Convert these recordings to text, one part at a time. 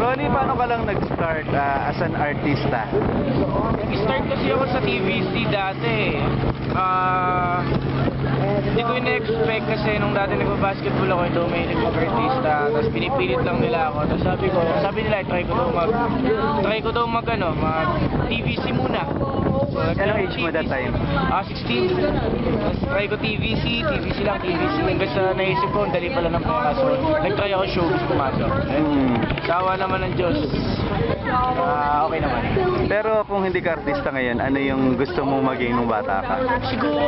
Ronnie, paano ka lang nag-start as an artista? Nag-start kasi ako sa TVC dati. Hindi ko in-expect kasi nung dati nagpa-basketball ako, ito may nag-artista, tapos pinipilit lang nila ako. Tapos sabi nila, try ko daw mag TVC muna. So, anong age mo that time? 16. Tapos try ko TVC lang. Hanggang sa naisip ko, ang dali pala ng pera. So, nag-try ako showbiz pumasok. Sawa naman ng Diyos. Okay naman. Pero kung hindi ka artista ngayon, ano yung gusto mo maging nung bata ka? Siguro,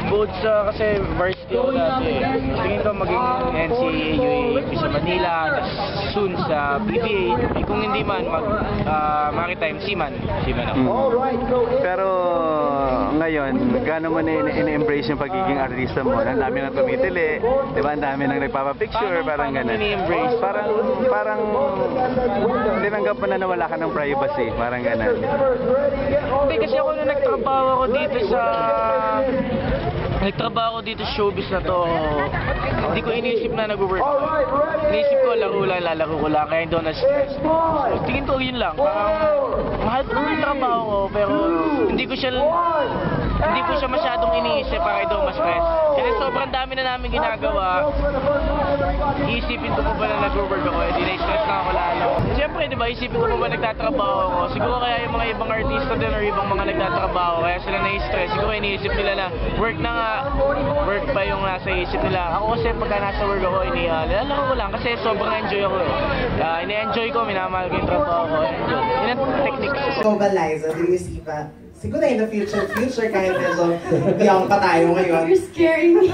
both sa, kasi varsity ako dati. Tingin ko maging NCAA sa Manila, soon sa PBA. Kung hindi man, maritime, seaman ako. Pero ngayon, gaano mo na-embrace yung pagiging artista mo? Ang dami nang tumitili, di ba? Ang dami nang nagpapapicture, parang gano'n. Ini-embrace? Parang tinanggap mo na nawala ka ng privacy, parang gano'n. Hindi, kasi ako na nagtrabaho ako dito sa showbiz na to, hindi ko iniisip na nag-work ako. Iniisip ko, lalaro ko lang, kaya hindi ako na-stress. So, tingin ko yun lang, parang mahal ko naman yung trabaho ko, pero hindi ko siya masyadong iniisip para ito ma-stress. Kasi sobrang dami na namin ginagawa, iisipin ko pa ba na nag-work ako, hindi na-stress na ako lalo. Siyempre, di ba, isipin ko pa ba nagtatrabaho ako. Siguro kaya yung mga ibang artista din or ibang mga nagtatrabaho, kaya sila na-stress. Siguro iniisip nila na work na nga, work pa yung nasa isip nila. Ako kasi pagka nasa work ako, nilalaro ko lang kasi sobrang enjoy ako eh. Ini-enjoy ko, minamahal ko yung trabaho ko. Yun ang technique. Global Liza, do you see that? Siguro in the future kahit medyo young pa tayo ngayon. You're scaring me.